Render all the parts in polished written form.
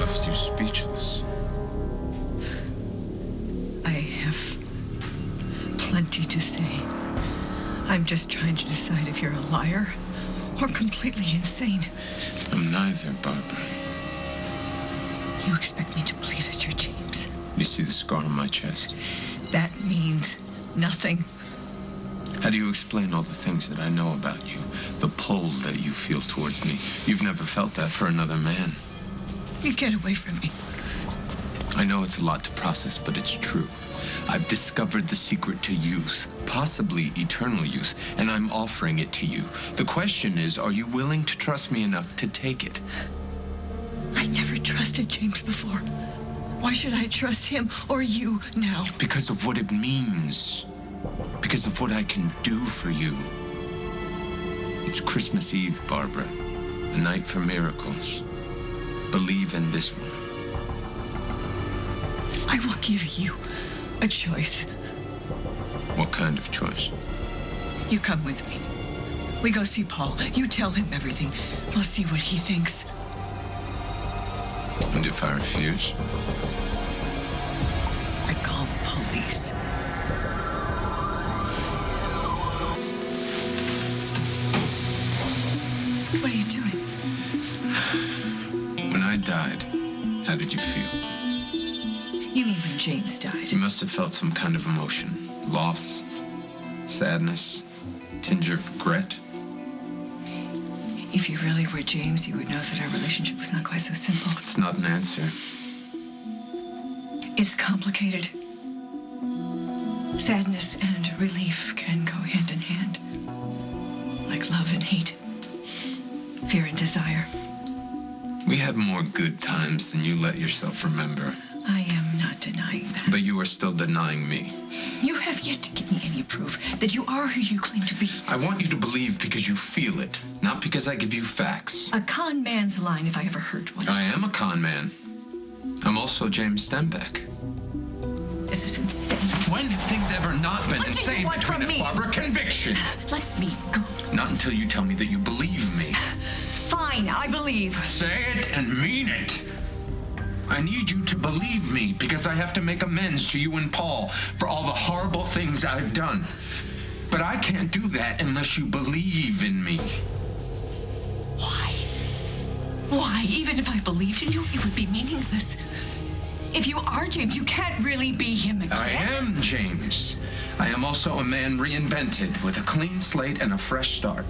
left you speechless. I have plenty to say. I'm just trying to decide if you're a liar or completely insane. I'm neither, Barbara. You expect me to believe that you're James? You see the scar on my chest? That means nothing. How do you explain all the things that I know about you? The pull that you feel towards me. You've never felt that for another man. You get away from me. I know it's a lot to process, but it's true. I've discovered the secret to youth, possibly eternal youth, and I'm offering it to you. The question is, are you willing to trust me enough to take it? I never trusted James before. Why should I trust him or you now? Because of what it means. Because of what I can do for you. It's Christmas Eve, Barbara. A night for miracles. Believe in this one. I will give you a choice. What kind of choice? You come with me. We go see Paul. You tell him everything. We'll see what he thinks. And if I refuse? I call the police. What are you doing? When I died, how did you feel? You mean when James died? You must have felt some kind of emotion. Loss, sadness, tinge of regret. If you really were James, you would know that our relationship was not quite so simple. It's not an answer. It's complicated. Sadness and relief can go hand in hand. Like love and hate. Fear and desire. We had more good times than you let yourself remember. I am not denying that. But you are still denying me. You have yet to give me any proof that you are who you claim to be. I want you to believe because you feel it, not because I give you facts. A con man's line, if I ever heard one. I am a con man. I'm also James Stenbeck. This is insane. When have things ever not been What do you insane want between from us, me? Barbara? Conviction. Let me go. Not until you tell me that you believe me. Fine, I believe. Say it and mean it. I need you to believe me because I have to make amends to you and Paul for all the horrible things I've done. But I can't do that unless you believe in me. Why? Why? Even if I believed in you, it would be meaningless. If you are James, you can't really be him again. I am James. I am also a man reinvented with a clean slate and a fresh start.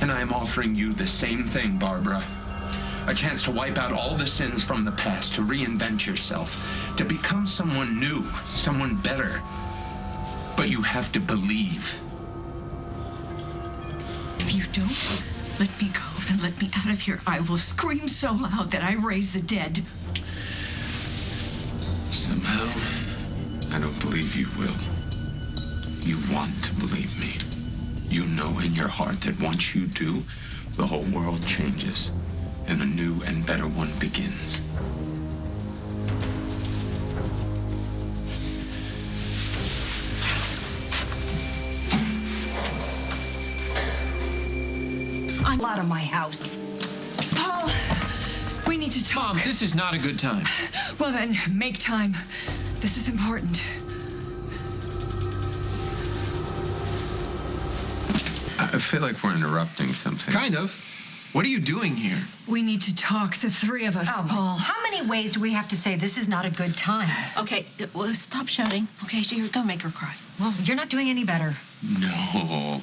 And I am offering you the same thing, Barbara. A chance to wipe out all the sins from the past, to reinvent yourself, to become someone new, someone better. But you have to believe. If you don't let me go and let me out of here, I will scream so loud that I raise the dead. Somehow, I don't believe you will. You want to believe me. You know in your heart that once you do, the whole world changes. And a new and better one begins. I'm out of my house. Paul, we need to talk. Mom, this is not a good time. Well then, make time. This is important. I feel like we're interrupting something. Kind of. What are you doing here? We need to talk, the three of us, Paul. How many ways do we have to say this is not a good time? Okay, well, stop shouting. Okay, don't make her cry. Well, you're not doing any better. No.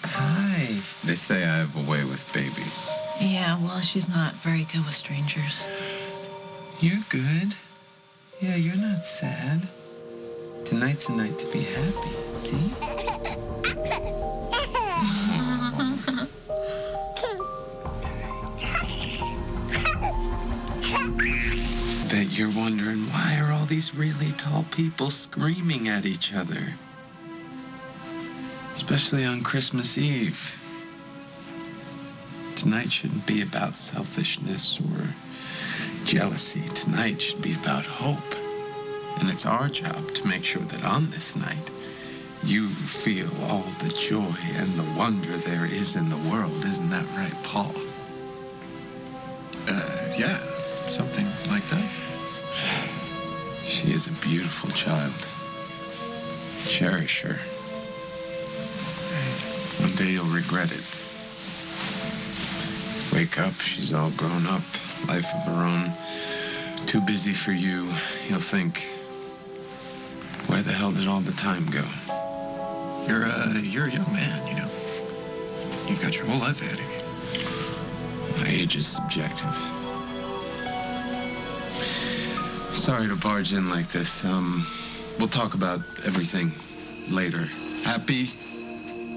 Hi. They say I have a way with babies. Yeah, well, she's not very good with strangers. You're good. Yeah, you're not sad. Tonight's a night to be happy, see? Bet you're wondering, why are all these really tall people screaming at each other? Especially on Christmas Eve. Tonight shouldn't be about selfishness or jealousy. Tonight should be about hope. And it's our job to make sure that on this night, you feel all the joy and the wonder there is in the world. Isn't that right, Paul? Yeah, something like that. She is a beautiful child. Cherish her. One day you'll regret it. Wake up, she's all grown up, life of her own. Too busy for you. You'll think, where the hell did all the time go? You're a young man, you know. You've got your whole life ahead of you. My age is subjective. Sorry to barge in like this. We'll talk about everything later. Happy,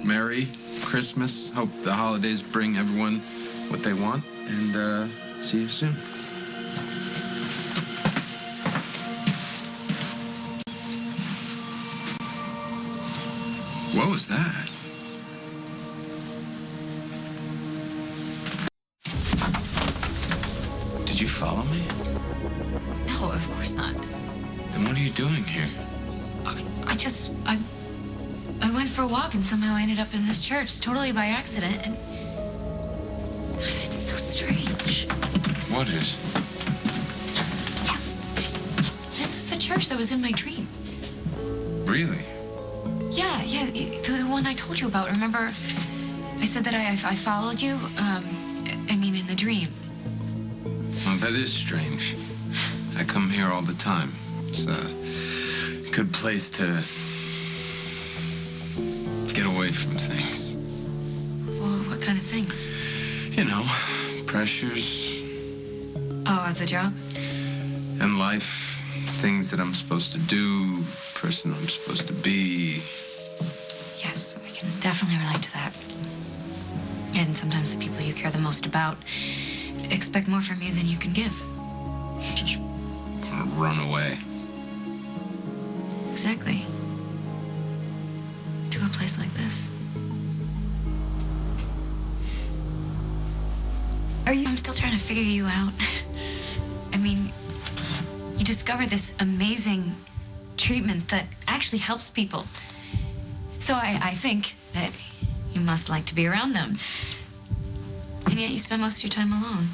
Merry Christmas. Hope the holidays bring everyone what they want, and see you soon. What was that? Did you follow me? No, of course not. Then what are you doing here? I went for a walk and somehow I ended up in this church, totally by accident, and it's so strange. What is? This is the church that was in my dream. Really? Yeah, the one I told you about. Remember, I said that I followed you? In the dream. Well, that is strange. I come here all the time. It's a good place to get away from things. Well, what kind of things? You know, pressures Oh, at the job? in life, things that I'm supposed to do, person I'm supposed to be. Yes, I can definitely relate to that. And sometimes the people you care the most about expect more from you than you can give. Just want to run away. Exactly. To a place like this. I'm still trying to figure you out. You discovered this amazing treatment that actually helps people. So I think that you must like to be around them. And yet you spend most of your time alone.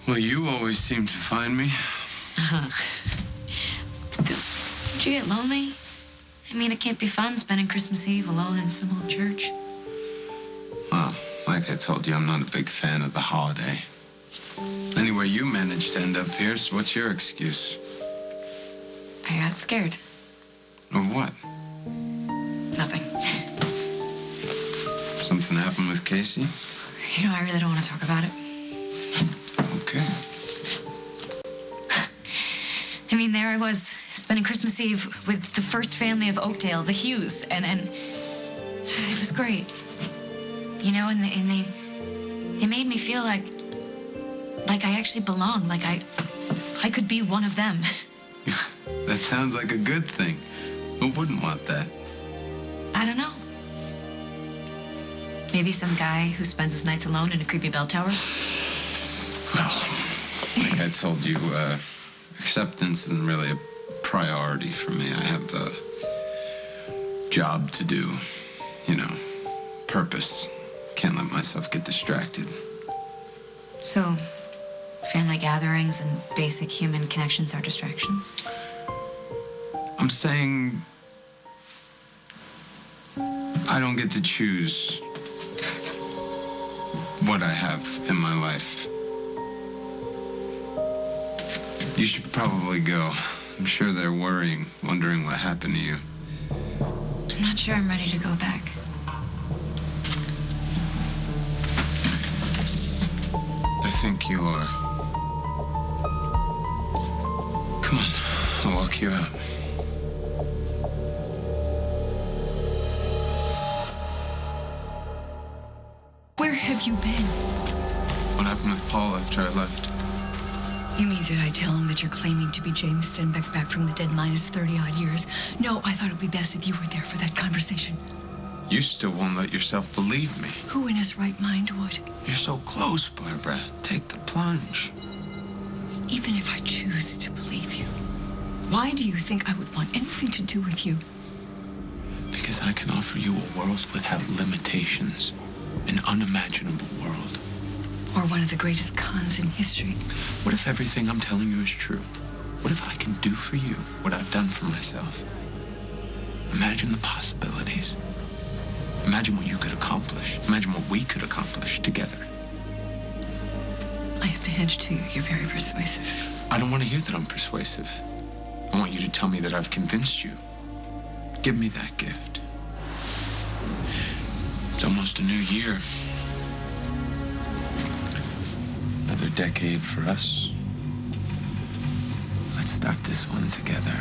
Well, you always seem to find me. Don't you get lonely? It can't be fun spending Christmas Eve alone in some old church. Well, like I told you, I'm not a big fan of the holiday. Anyway, you managed to end up here, so what's your excuse? I got scared. Of what? Nothing. Something happened with Casey? I really don't want to talk about it. Okay. There I was, spending Christmas Eve with the first family of Oakdale, the Hughes, and it was great. And they made me feel like I actually belonged, like I could be one of them. That sounds like a good thing. Who wouldn't want that? I don't know. Maybe some guy who spends his nights alone in a creepy bell tower? Well, like I told you, acceptance isn't really a priority for me. I have a job to do, purpose. Can't let myself get distracted. So, family gatherings and basic human connections are distractions? I'm saying I don't get to choose what I have in my life. You should probably go. I'm sure they're worrying, wondering what happened to you. I'm not sure I'm ready to go back. I think you are. Come on, I'll walk you out. Where have you been? What happened with Paul after I left? You mean, did I tell him that you're claiming to be James Stenbeck back from the dead minus 30-odd years? No, I thought it would be best if you were there for that conversation. You still won't let yourself believe me. Who in his right mind would? You're so close, Barbara. Take the plunge. Even if I choose to believe you, why do you think I would want anything to do with you? Because I can offer you a world without limitations. An unimaginable world. Or one of the greatest cons in history. What if everything I'm telling you is true? What if I can do for you what I've done for myself? Imagine the possibilities. Imagine what you could accomplish. Imagine what we could accomplish together. I have to hand it to you. You're very persuasive. I don't want to hear that I'm persuasive. I want you to tell me that I've convinced you. Give me that gift. It's almost a new year. Another decade for us. Let's start this one together.